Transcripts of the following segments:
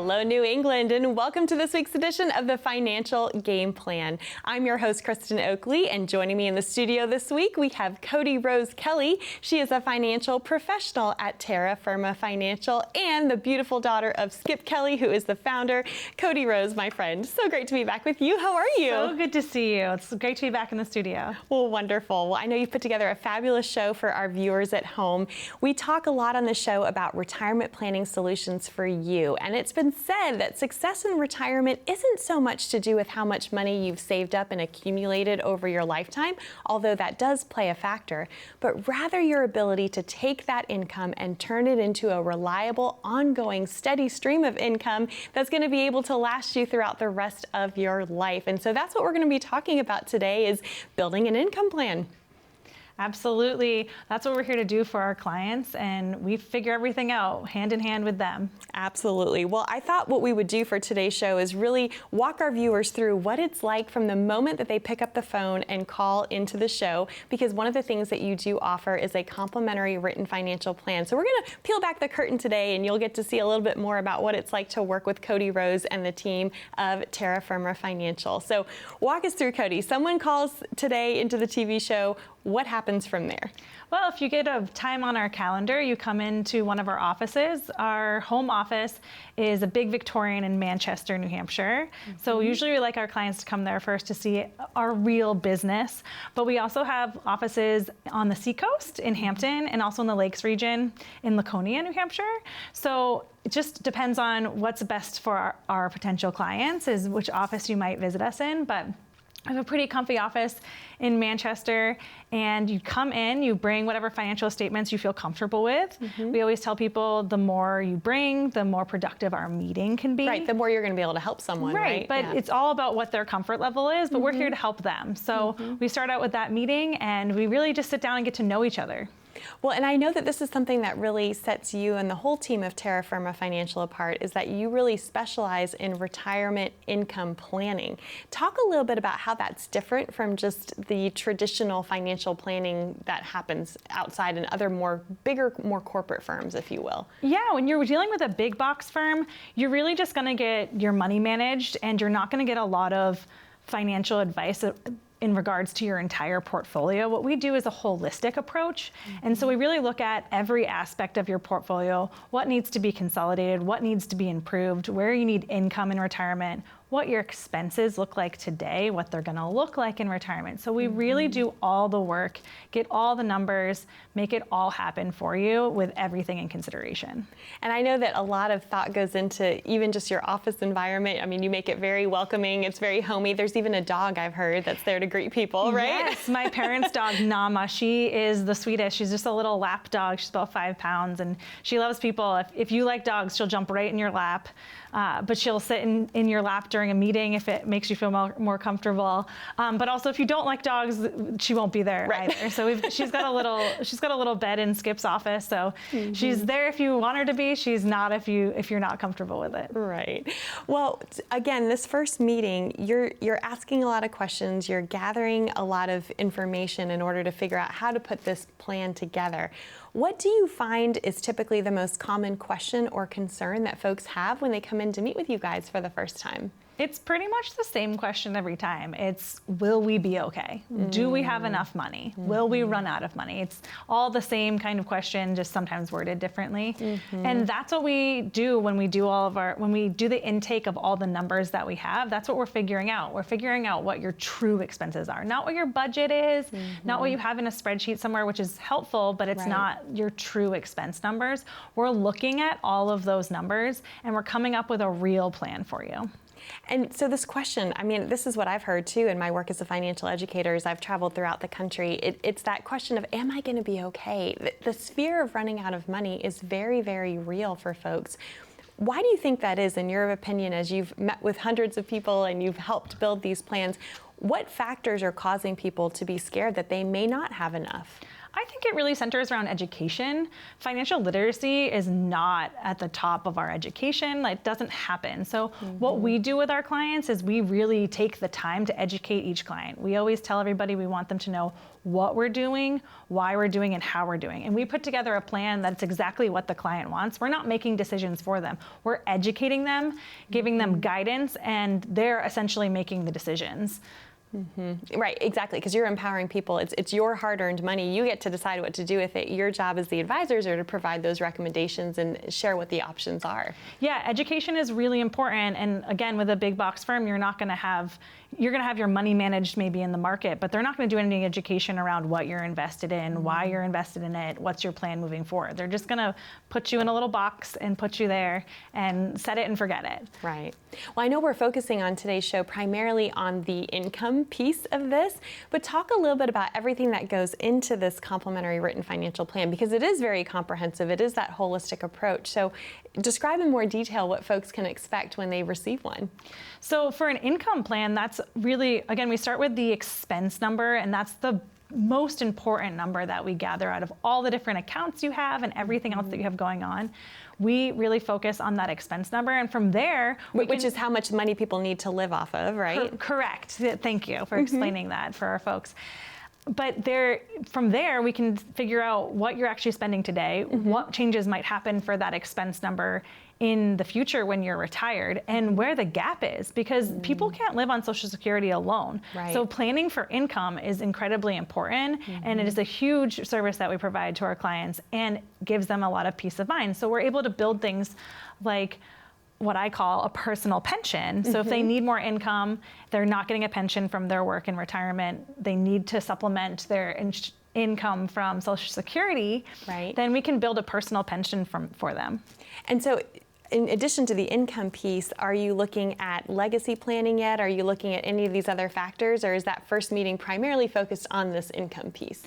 Hello, New England, and welcome to this week's edition of the Financial Game Plan. I'm your host, Kristin Oakley, and joining me in the studio this week, we have Cody Rose Kelley. She is a financial professional at Terra Firma Financial and the beautiful daughter of Skip Kelley, who is the founder. Cody Rose, my friend, so great to be back with you. How are you? So good to see you. It's great to be back in the studio. Well, wonderful. Well, I know you've put together a fabulous show for our viewers at home. We talk a lot on the show about retirement planning solutions for you, and it's been said that success in retirement isn't so much to do with how much money you've saved up and accumulated over your lifetime, although that does play a factor, but rather your ability to take that income and turn it into a reliable, ongoing, steady stream of income that's going to be able to last you throughout the rest of your life. And so that's what we're going to be talking about today, is building an income plan. Absolutely. That's what we're here to do for our clients, and we figure everything out hand in hand with them. Absolutely. Well, I thought what we would do for today's show is really walk our viewers through what it's like from the moment that they pick up the phone and call into the show, because one of the things that you do offer is a complimentary written financial plan. So we're going to peel back the curtain today, and you'll get to see a little bit more about what it's like to work with Cody Rose and the team of Terra Firma Financial. So walk us through, Cody. Someone calls today into the TV show. What happens from there? Well, if you get a time on our calendar, you come into one of our offices. Our home office is a big Victorian in Manchester, New Hampshire. So usually we like our clients to come there first to see our real business. But we also have offices on the seacoast in Hampton and also in the Lakes region in Laconia, New Hampshire. So it just depends on what's best for our potential clients, is which office you might visit us in. But I have a pretty comfy office in Manchester, and you come in, you bring whatever financial statements you feel comfortable with. We always tell people the more you bring, the more productive our meeting can be. Right, the more you're going to be able to help someone, right? But it's all about what their comfort level is, but we're here to help them. So we start out with that meeting, and we really just sit down and get to know each other. Well, and I know that this is something that really sets you and the whole team of Terra Firma Financial apart, is that you really specialize in retirement income planning. Talk a little bit about how that's different from just the traditional financial planning that happens outside in other bigger, more corporate firms, if you will. Yeah, when you're dealing with a big box firm, you're really just going to get your money managed, and you're not going to get a lot of financial advice in regards to your entire portfolio. What we do is a holistic approach. And so we really look at every aspect of your portfolio, what needs to be consolidated, what needs to be improved, where you need income in retirement, what your expenses look like today, what they're gonna look like in retirement. So we really do all the work, get all the numbers, make it all happen for you with everything in consideration. And I know that a lot of thought goes into even just your office environment. I mean, you make it very welcoming, it's very homey. There's even a dog, I've heard, that's there to greet people, right? Yes, my parents' dog, Nama, she is the sweetest. She's just a little lap dog. She's about 5 pounds, and she loves people. If you like dogs, she'll jump right in your lap. But she'll sit in your lap during a meeting if it makes you feel more comfortable. But also, if you don't like dogs, she won't be there either. So she's got a little bed in Skip's office. So she's there if you want her to be. She's not if you're not comfortable with it. Right. Well, again, this first meeting, you're asking a lot of questions. You're gathering a lot of information in order to figure out how to put this plan together. What do you find is typically the most common question or concern that folks have when they come in to meet with you guys for the first time? It's pretty much the same question every time. It's, will we be okay? Do we have enough money? Will we run out of money? It's all the same kind of question, just sometimes worded differently. And that's what we do when we do when we do the intake of all the numbers that we have. That's what we're figuring out. We're figuring out what your true expenses are, not what your budget is, not what you have in a spreadsheet somewhere, which is helpful, but it's not your true expense numbers. We're looking at all of those numbers, and we're coming up with a real plan for you. And so this question, I mean, this is what I've heard too in my work as a financial educator as I've traveled throughout the country. It's that question of, am I going to be okay? The fear of running out of money is very, very real for folks. Why do you think that is, in your opinion, as you've met with hundreds of people and you've helped build these plans? What factors are causing people to be scared that they may not have enough? I think it really centers around education. Financial literacy is not at the top of our education. It doesn't happen. So what we do with our clients is we really take the time to educate each client. We always tell everybody we want them to know what we're doing, why we're doing, and how we're doing. And we put together a plan that's exactly what the client wants. We're not making decisions for them. We're educating them, giving them guidance, and they're essentially making the decisions. Right, exactly, because you're empowering people. It's your hard-earned money. You get to decide what to do with it. Your job as the advisors are to provide those recommendations and share what the options are. Yeah, education is really important. And again, with a big box firm, you're going to have your money managed maybe in the market, but they're not going to do any education around what you're invested in, why you're invested in it, what's your plan moving forward. They're just going to put you in a little box and put you there and set it and forget it. Right. Well, I know we're focusing on today's show primarily on the income piece of this, but talk a little bit about everything that goes into this complimentary written financial plan, because it is very comprehensive. It is that holistic approach. So describe in more detail what folks can expect when they receive one. So for an income plan, that's really, again, we start with the expense number, and that's the most important number that we gather out of all the different accounts you have and everything else that you have going on. We really focus on that expense number, and from there, which is how much money people need to live off of, right? Correct. Thank you for explaining that for our folks. But from there, we can figure out what you're actually spending today, what changes might happen for that expense number in the future when you're retired, and where the gap is, because people can't live on Social Security alone. Right. So planning for income is incredibly important, and it is a huge service that we provide to our clients and gives them a lot of peace of mind. So we're able to build things like what I call a personal pension. So if they need more income, they're not getting a pension from their work in retirement, they need to supplement their income from Social Security, right, then we can build a personal pension for them. And so in addition to the income piece, are you looking at legacy planning yet? Are you looking at any of these other factors, or is that first meeting primarily focused on this income piece?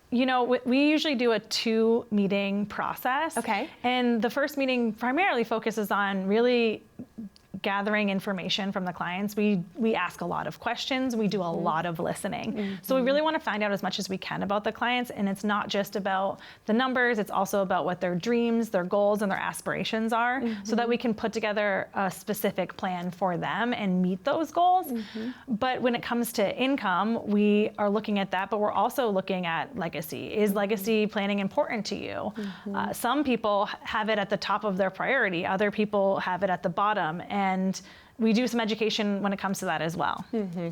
You know, we usually do a 2-meeting process. Okay. And the first meeting primarily focuses on really gathering information from the clients. We ask a lot of questions. We do a lot of listening. So we really want to find out as much as we can about the clients. And it's not just about the numbers. It's also about what their dreams, their goals, and their aspirations are, so that we can put together a specific plan for them and meet those goals. But when it comes to income, we are looking at that, but we're also looking at legacy. Is legacy planning important to you? Some people have it at the top of their priority. Other people have it at the bottom. And we do some education when it comes to that as well.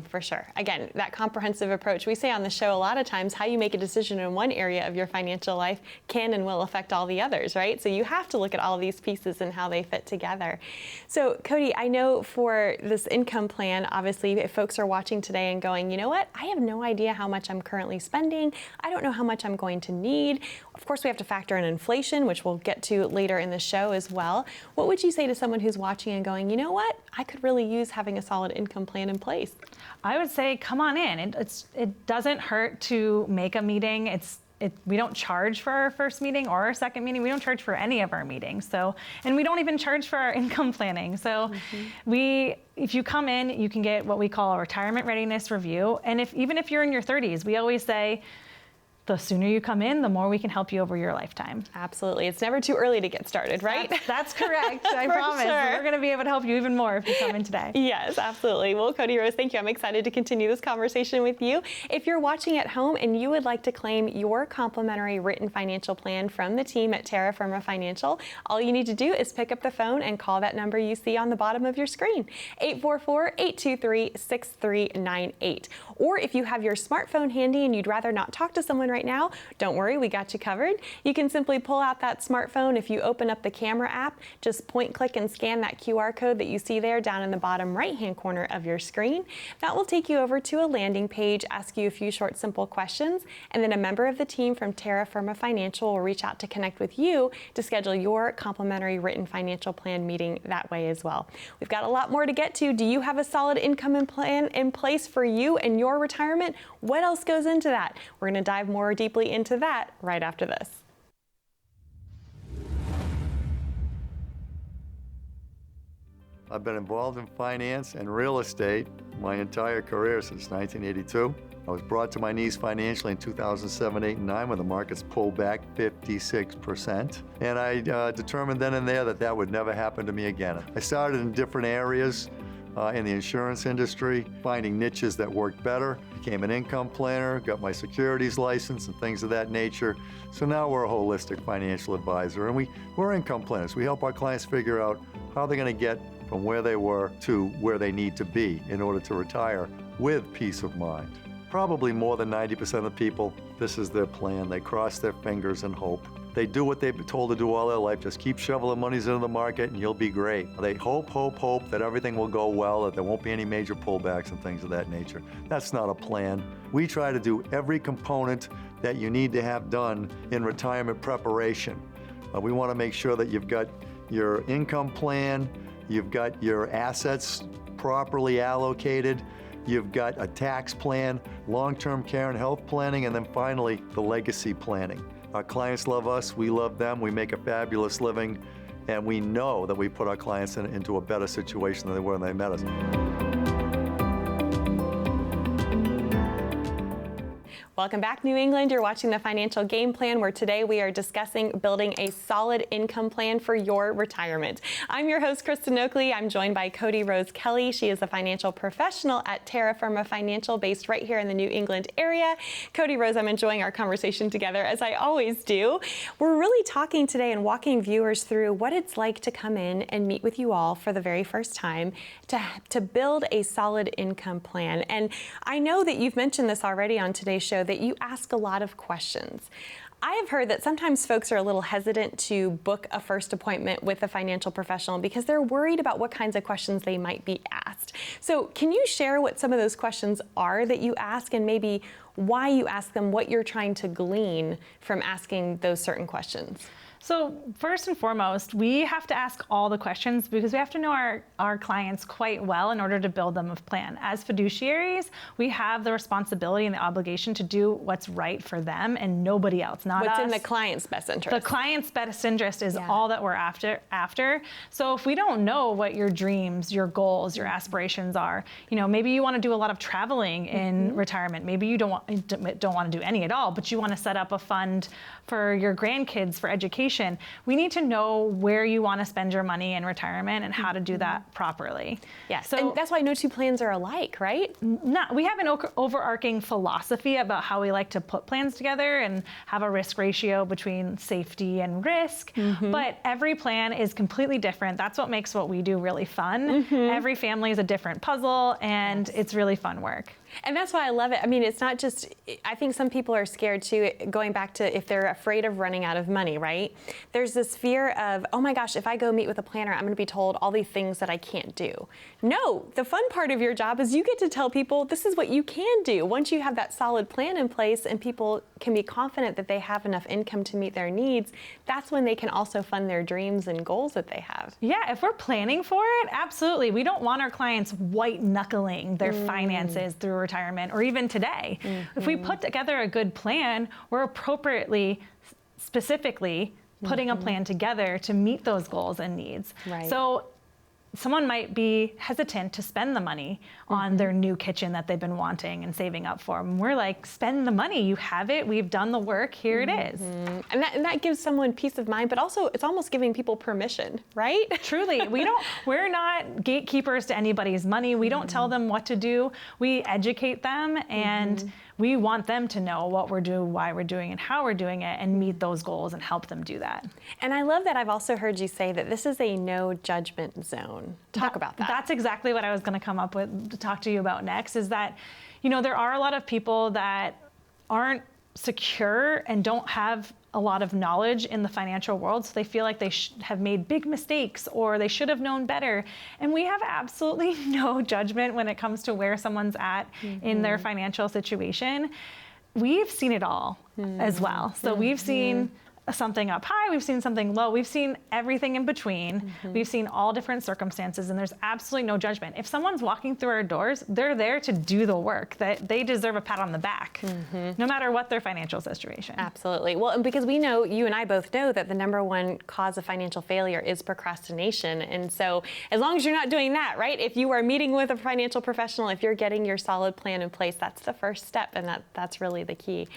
For sure. Again, that comprehensive approach. We say on the show a lot of times how you make a decision in one area of your financial life can and will affect all the others, right? So you have to look at all of these pieces and how they fit together. So Cody, I know for this income plan, obviously, if folks are watching today and going, you know what, I have no idea how much I'm currently spending. I don't know how much I'm going to need. Of course, we have to factor in inflation, which we'll get to later in the show as well. What would you say to someone who's watching and going, you know what, I could really use having a solid income plan in place? I would say, come on in. It doesn't hurt to make a meeting. We don't charge for our first meeting or our second meeting. We don't charge for any of our meetings. And we don't even charge for our income planning. So if you come in, you can get what we call a retirement readiness review. And even if you're in your 30s, we always say, the sooner you come in, the more we can help you over your lifetime. Absolutely. It's never too early to get started, right? That's correct. I promise. Sure. We're going to be able to help you even more if you come in today. Yes, absolutely. Well, Cody Rose, thank you. I'm excited to continue this conversation with you. If you're watching at home and you would like to claim your complimentary written financial plan from the team at Terra Firma Financial, all you need to do is pick up the phone and call that number you see on the bottom of your screen, 844-823-6398. Or if you have your smartphone handy and you'd rather not talk to someone right now, don't worry, we got you covered. You can simply pull out that smartphone. If you open up the camera app, just point, click, and scan that QR code that you see there down in the bottom right-hand corner of your screen. That will take you over to a landing page, ask you a few short, simple questions, and then a member of the team from Terra Firma Financial will reach out to connect with you to schedule your complimentary written financial plan meeting that way as well. We've got a lot more to get to. Do you have a solid income plan in place for you and your retirement? What else goes into that? We're going to dive more deeply into that right after this. I've been involved in finance and real estate my entire career since 1982. I was brought to my knees financially in 2007, 8, and 9 when the markets pulled back 56%. And I determined then and there that that would never happen to me again. I started in different areas in the insurance industry, finding niches that worked better, became an income planner, got my securities license and things of that nature. So now we're a holistic financial advisor, and we're income planners. We help our clients figure out how they're going to get from where they were to where they need to be in order to retire with peace of mind. Probably more than 90% of the people, this is their plan. They cross their fingers and hope. They do what they've been told to do all their life. Just keep shoveling monies into the market and you'll be great. They hope that everything will go well, that there won't be any major pullbacks and things of that nature. That's not a plan. We try to do every component that you need to have done in retirement preparation. We want to make sure that you've got your income plan, you've got your assets properly allocated, you've got a tax plan, long-term care and health planning, and then finally, the legacy planning. Our clients love us, we love them, we make a fabulous living, and we know that we put our clients into a better situation than they were when they met us. Welcome back, New England. You're watching The Financial Game Plan, where today we are discussing building a solid income plan for your retirement. I'm your host, Kristin Oakley. I'm joined by Cody Rose Kelley. She is a financial professional at Terra Firma Financial, based right here in the New England area. Cody Rose, I'm enjoying our conversation together, as I always do. We're really talking today and walking viewers through what it's like to come in and meet with you all for the very first time to build a solid income plan. And I know that you've mentioned this already on today's show, that you ask a lot of questions. I have heard that sometimes folks are a little hesitant to book a first appointment with a financial professional because they're worried about what kinds of questions they might be asked. So can you share what some of those questions are that you ask, and maybe why you ask them, what you're trying to glean from asking those certain questions? So first and foremost, we have to ask all the questions because we have to know our clients quite well in order to build them a plan. As fiduciaries, we have the responsibility and the obligation to do what's right for them and nobody else, not us. What's in the client's best interest. The client's best interest is all that we're after. So if we don't know what your dreams, your goals, your aspirations are, maybe you want to do a lot of traveling in retirement. Maybe you don't want to do any at all, but you want to set up a fund for your grandkids for education. We need to know where you want to spend your money in retirement and how to do that properly. Yeah, so and that's why no two plans are alike, right? We have an overarching philosophy about how we like to put plans together and have a risk ratio between safety and risk, but every plan is completely different. That's what makes what we do really fun. Every family is a different puzzle, and it's really fun work. And that's why I love it. I mean, it's not just, I think some people are scared too, going back to if they're afraid of running out of money, right? There's this fear of, oh my gosh, if I go meet with a planner, I'm going to be told all these things that I can't do. No, the fun part of your job is you get to tell people this is what you can do. Once you have that solid plan in place and people can be confident that they have enough income to meet their needs, that's when they can also fund their dreams and goals that they have. Yeah, if we're planning for it, absolutely. We don't want our clients white knuckling their finances through retirement or even today. If we put together a good plan, we're appropriately, specifically putting a plan together to meet those goals and needs. Right. So someone might be hesitant to spend the money on their new kitchen that they've been wanting and saving up for. And we're like, spend the money, you have it, we've done the work, here it is. And that gives someone peace of mind, but also it's almost giving people permission, right? Truly, we're not gatekeepers to anybody's money. We don't tell them what to do. We educate them, and we want them to know what we're doing, why we're doing, and how we're doing it, and meet those goals and help them do that. And I love that I've also heard you say that this is a no judgment zone. Talk about that. That's exactly what I was going to come up with to talk to you about next, is that, there are a lot of people that aren't secure and don't have a lot of knowledge in the financial world, so they feel like they have made big mistakes or they should have known better. And we have absolutely no judgment when it comes to where someone's at in their financial situation. We've seen it all as well. So we've seen something up high, we've seen something low, we've seen everything in between. We've seen all different circumstances, and there's absolutely no judgment. If someone's walking through our doors, they're there to do the work. That they deserve a pat on the back, no matter what their financial situation. Absolutely. Well, and because we know, you and I both know, that the #1 cause of financial failure is procrastination. And so as long as you're not doing that, right? If you are meeting with a financial professional, if you're getting your solid plan in place, that's the first step, and that's really the key.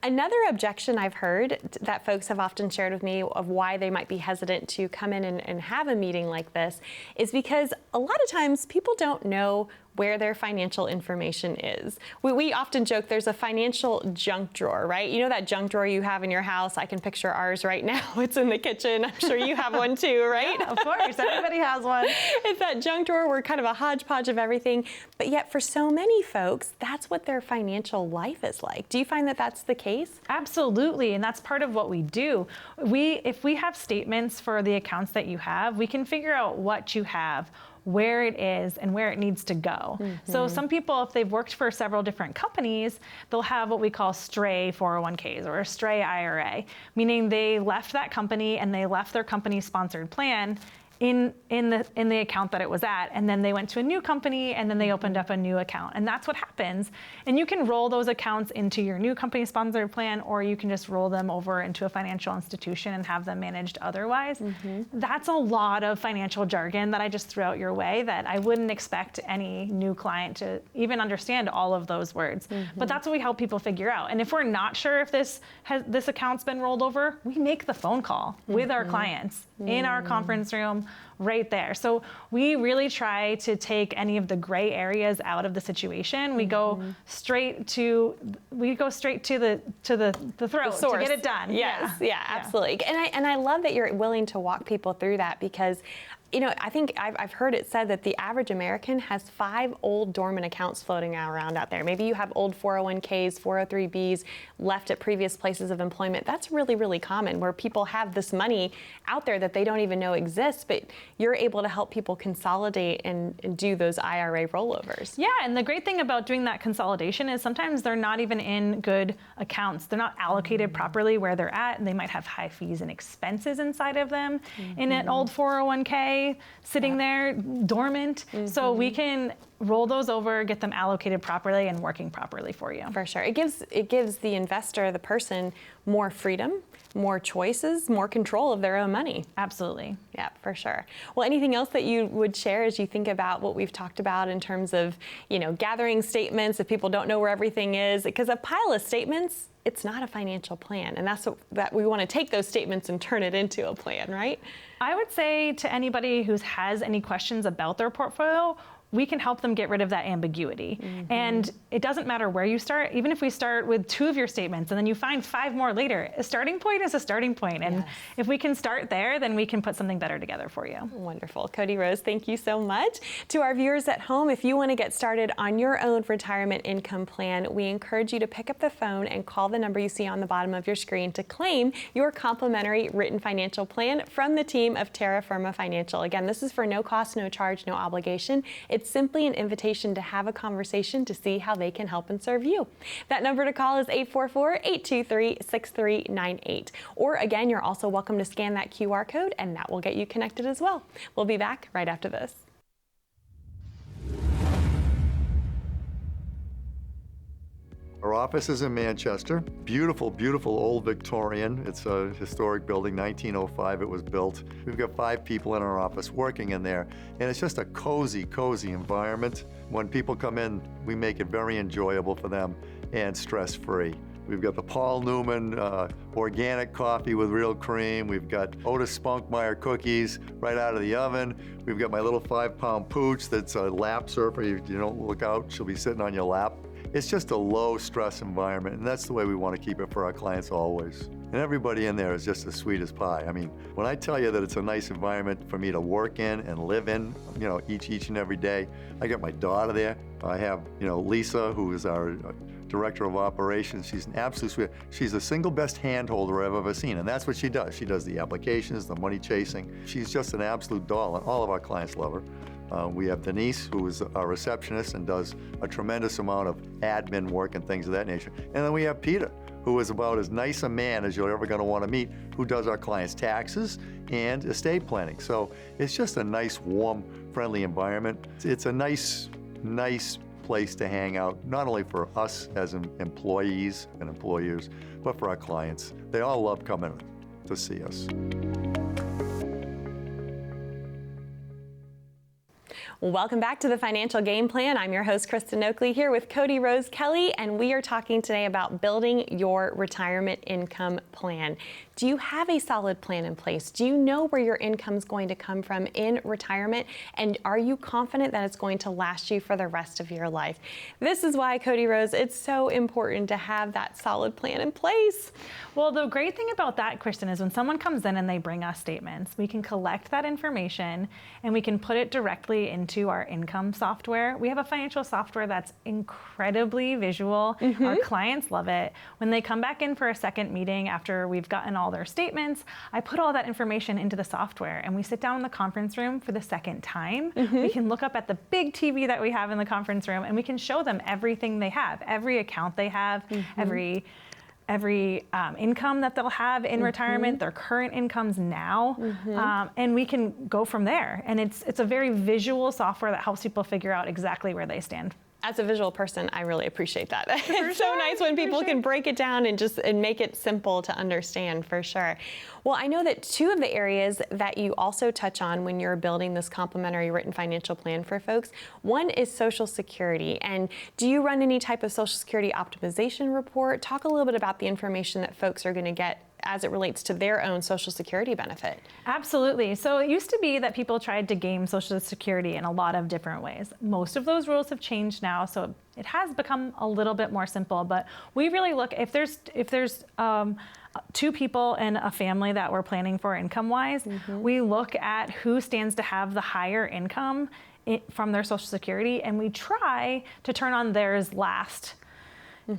Another objection I've heard that folks have often shared with me of why they might be hesitant to come in and have a meeting like this is because a lot of times people don't know where their financial information is. We often joke there's a financial junk drawer, right? You know that junk drawer you have in your house? I can picture ours right now. It's in the kitchen. I'm sure you have one too, right? Yeah, of course, everybody has one. It's that junk drawer. We're kind of a hodgepodge of everything. But yet for so many folks, that's what their financial life is like. Do you find that that's the case? Absolutely, and that's part of what we do. If we have statements for the accounts that you have, we can figure out what you have, where it is, and where it needs to go. So some people, if they've worked for several different companies, they'll have what we call stray 401ks or a stray IRA, meaning they left that company and they left their company sponsored plan in the account that it was at, and then they went to a new company and then they opened up a new account. And that's what happens. And you can roll those accounts into your new company sponsored plan, or you can just roll them over into a financial institution and have them managed otherwise. That's a lot of financial jargon that I just threw out your way that I wouldn't expect any new client to even understand all of those words. But that's what we help people figure out. And if we're not sure if this account's been rolled over, we make the phone call with our clients in our conference room right there. So we really try to take any of the gray areas out of the situation. We go straight to the throat to get it done. Yes, yeah, absolutely. And I love that you're willing to walk people through that, because you know, I think I've heard it said that the average American has 5 old dormant accounts floating around out there. Maybe you have old 401ks, 403bs left at previous places of employment. That's really, really common, where people have this money out there that they don't even know exists, but you're able to help people consolidate and do those IRA rollovers. Yeah, and the great thing about doing that consolidation is sometimes they're not even in good accounts. They're not allocated properly where they're at, and they might have high fees and expenses inside of them in an old 401k sitting there dormant. So we can roll those over, get them allocated properly and working properly for you. For sure. It gives the investor, the person, more freedom, more choices, more control of their own money. Absolutely. Yeah, for sure. Well, anything else that you would share as you think about what we've talked about in terms of, you know, gathering statements if people don't know where everything is? Because a pile of statements, it's not a financial plan. And that's that we want to take those statements and turn it into a plan, right? I would say to anybody who has any questions about their portfolio, we can help them get rid of that ambiguity. And it doesn't matter where you start. Even if we start with 2 of your statements and then you find 5 more later, a starting point is a starting point. And if we can start there, then we can put something better together for you. Wonderful. Cody Rose, thank you so much. To our viewers at home, if you want to get started on your own retirement income plan, we encourage you to pick up the phone and call the number you see on the bottom of your screen to claim your complimentary written financial plan from the team of Terra Firma Financial. Again, this is for no cost, no charge, no obligation. It's simply an invitation to have a conversation to see how they can help and serve you. That number to call is 844-823-6398. Or again, you're also welcome to scan that QR code and that will get you connected as well. We'll be back right after this. Our office is in Manchester. Beautiful, beautiful old Victorian. It's a historic building, 1905 it was built. We've got 5 people in our office working in there, and it's just a cozy, cozy environment. When people come in, we make it very enjoyable for them and stress-free. We've got the Paul Newman organic coffee with real cream. We've got Otis Spunkmeyer cookies right out of the oven. We've got my little 5-pound pooch that's a lap surfer. You don't look out, she'll be sitting on your lap. It's just a low-stress environment, and that's the way we want to keep it for our clients always. And everybody in there is just as sweet as pie. I mean, when I tell you that it's a nice environment for me to work in and live in, you know, each and every day. I got my daughter there. I have, you know, Lisa, who is our Director of Operations. She's an absolute sweet. She's the single best hand holder I've ever seen, and that's what she does. She does the applications, the money chasing. She's just an absolute doll, and all of our clients love her. We have Denise, who is our receptionist and does a tremendous amount of admin work and things of that nature. And then we have Peter, who is about as nice a man as you're ever going to want to meet, who does our clients' taxes and estate planning. So it's just a nice, warm, friendly environment. It's a nice place to hang out, not only for us as employees and employers, but for our clients. They all love coming to see us. Welcome back to the Financial Game Plan. I'm your host, Kristin Oakley, here with Cody Rose Kelley, and we are talking today about building your retirement income plan. Do you have a solid plan in place? Do you know where your income is going to come from in retirement? And are you confident that it's going to last you for the rest of your life? This is why, Cody Rose, it's so important to have that solid plan in place. Well, the great thing about that, Kristin, is when someone comes in and they bring us statements, we can collect that information and we can put it directly into our income software. We have a financial software that's incredibly visual. Our clients love it. When they come back in for a second meeting after we've gotten all their statements, I put all that information into the software and we sit down in the conference room for the second time. We can look up at the big TV that we have in the conference room and we can show them everything they have, every account they have, every income that they'll have in retirement, their current incomes now, and we can go from there. And it's a very visual software that helps people figure out exactly where they stand. As a visual person, I really appreciate that. It's so nice when people can break it down and make it simple to understand, for sure. Well, I know that two of the areas that you also touch on when you're building this complimentary written financial plan for folks, one is Social Security. And do you run any type of Social Security optimization report? Talk a little bit about the information that folks are going to get as it relates to their own Social Security benefit. Absolutely. So it used to be that people tried to game Social Security in a lot of different ways. Most of those rules have changed now, so it has become a little bit more simple. But we really look, if there's two people in a family that we're planning for income-wise, we look at who stands to have the higher income from their Social Security, and we try to turn on theirs last,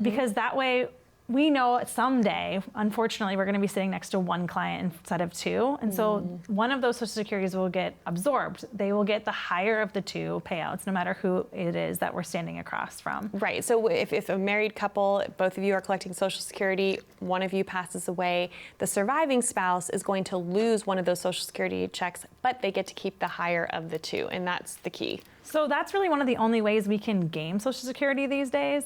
because that way we know someday, unfortunately, we're going to be sitting next to one client instead of two. And so one of those Social Securities will get absorbed. They will get the higher of the two payouts, no matter who it is that we're standing across from. Right. So if a married couple, both of you are collecting Social Security, one of you passes away, the surviving spouse is going to lose one of those Social Security checks, but they get to keep the higher of the two. And that's the key. So that's really one of the only ways we can game Social Security these days.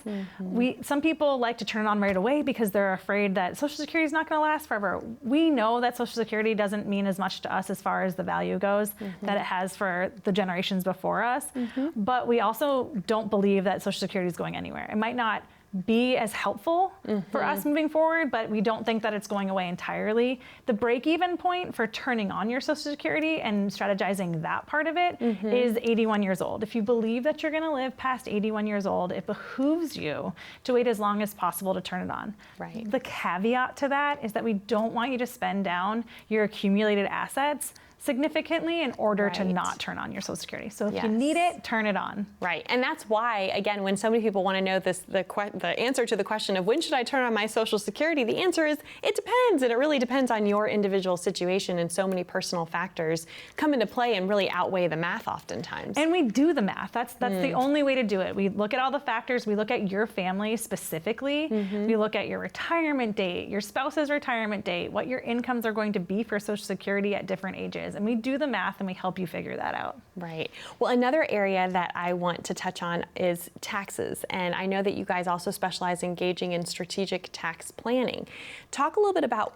Some people like to turn it on right away because they're afraid that Social Security is not going to last forever. We know that Social Security doesn't mean as much to us as far as the value goes that it has for the generations before us. But we also don't believe that Social Security is going anywhere. It might not be as helpful for us moving forward, but we don't think that it's going away entirely. The break-even point for turning on your Social Security and strategizing that part of it is 81 years old. If you believe that you're going to live past 81 years old, it behooves you to wait as long as possible to turn it on. Right. The caveat to that is that we don't want you to spend down your accumulated assets significantly in order to not turn on your Social Security. So if you need it, turn it on. Right. And that's why, again, when so many people want to know the answer to the question of when should I turn on my Social Security, the answer is it depends. And it really depends on your individual situation, and so many personal factors come into play and really outweigh the math oftentimes. And we do the math. That's the only way to do it. We look at all the factors. We look at your family specifically. We look at your retirement date, your spouse's retirement date, what your incomes are going to be for Social Security at different ages. And we do the math and we help you figure that out. Right. Well, another area that I want to touch on is taxes. And I know that you guys also specialize in engaging in strategic tax planning. Talk a little bit about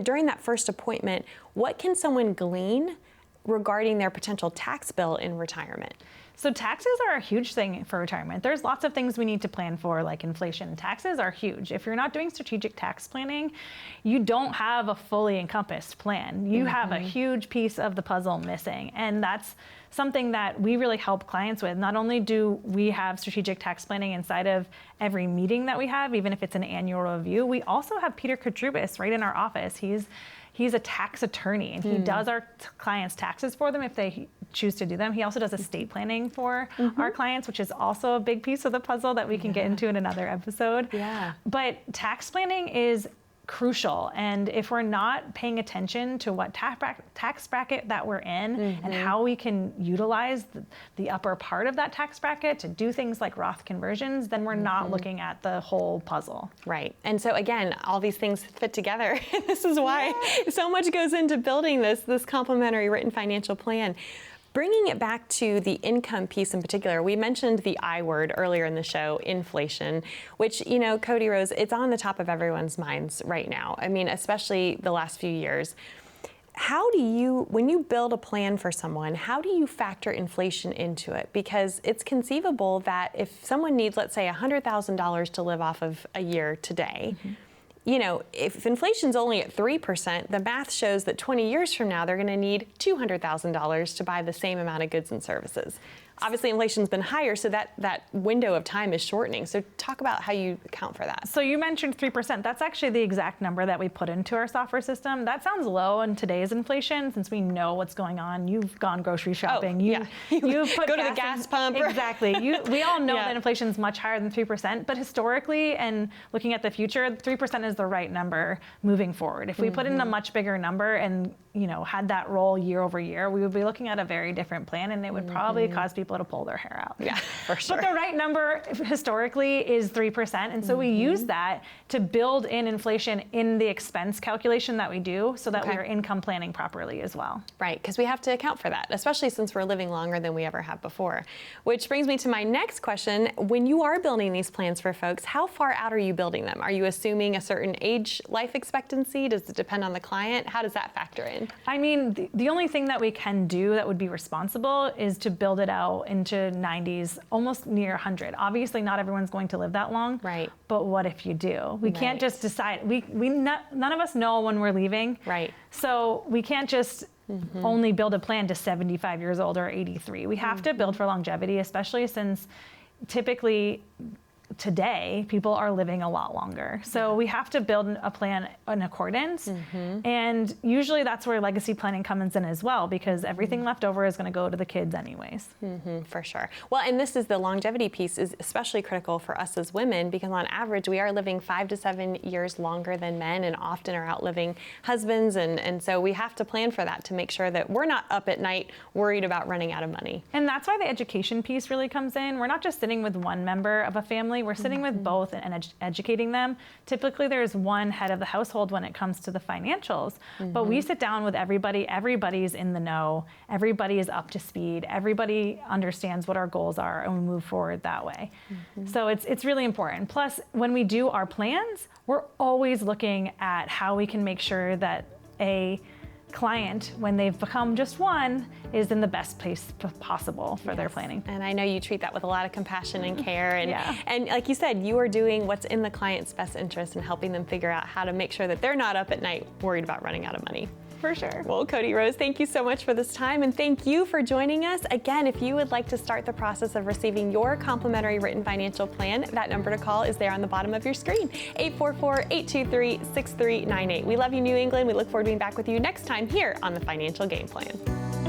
during that first appointment, what can someone glean regarding their potential tax bill in retirement? So taxes are a huge thing for retirement. There's lots of things we need to plan for, like inflation. Taxes are huge. If you're not doing strategic tax planning, you don't have a fully encompassed plan. You have a huge piece of the puzzle missing. And that's something that we really help clients with. Not only do we have strategic tax planning inside of every meeting that we have, even if it's an annual review, we also have 𝗃𝗃𝗃 right in our office. He's a tax attorney, and he does our clients' taxes for them if they choose to do them. He also does estate planning for our clients, which is also a big piece of the puzzle that we can get into in another episode. But tax planning is crucial. And if we're not paying attention to what tax bracket that we're in and how we can utilize the upper part of that tax bracket to do things like Roth conversions, then we're not looking at the whole puzzle. Right. And so again, all these things fit together. This is why so much goes into building this complementary written financial plan. Bringing it back to the income piece in particular, we mentioned the I word earlier in the show, inflation, which, you know, Cody Rose, it's on the top of everyone's minds right now. I mean, especially the last few years. How do you, when you build a plan for someone, how do you factor inflation into it? Because it's conceivable that if someone needs, let's say, $100,000 to live off of a year today, you know, if inflation's only at 3%, the math shows that 20 years from now, they're going to need $200,000 to buy the same amount of goods and services. Obviously, inflation's been higher, so that window of time is shortening. So talk about how you account for that. So you mentioned 3%. That's actually the exact number that we put into our software system. That sounds low in today's inflation, since we know what's going on. You've gone grocery shopping. You put go to the gas pump. Exactly. We all know that inflation is much higher than 3%, but historically and looking at the future, 3% is the right number moving forward. If we put in a much bigger number and, you know, had that roll year over year, we would be looking at a very different plan, and it would probably cause people to pull their hair out. Yeah, for sure. But the right number historically is 3%, and so we use that to build in inflation in the expense calculation that we do, so that we are income planning properly as well. Right, because we have to account for that, especially since we're living longer than we ever have before. Which brings me to my next question. When you are building these plans for folks, how far out are you building them? Are you assuming a certain age life expectancy? Does it depend on the client? How does that factor in? I mean, the only thing that we can do that would be responsible is to build it out into 90s, almost near 100. Obviously, not everyone's going to live that long. Right. But what if you do? We can't just decide. None of us know when we're leaving. Right. So we can't just only build a plan to 75 years old or 83. We have to build for longevity, especially since typically today people are living a lot longer. So we have to build a plan in accordance. And usually that's where legacy planning comes in as well, because everything left over is going to go to the kids anyways. For sure. Well, and this is the longevity piece is especially critical for us as women, because on average we are living 5 to 7 years longer than men, and often are outliving husbands. And so we have to plan for that to make sure that we're not up at night worried about running out of money. And that's why the education piece really comes in. We're not just sitting with one member of a family, we're sitting with both and educating them. Typically there's one head of the household when it comes to the financials, but we sit down with everybody. Everybody's in the know. Everybody is up to speed. Everybody understands what our goals are, and we move forward that way. So it's really important. Plus, when we do our plans, we're always looking at how we can make sure that a client, when they've become just one, is in the best place possible for their planning. And I know you treat that with a lot of compassion and care. And, and like you said, you are doing what's in the client's best interest and helping them figure out how to make sure that they're not up at night worried about running out of money. For sure. Well, Cody Rose, thank you so much for this time, and thank you for joining us. Again, if you would like to start the process of receiving your complimentary written financial plan, that number to call is there on the bottom of your screen, 844-823-6398. We love you, New England. We look forward to being back with you next time here on The Financial Game Plan.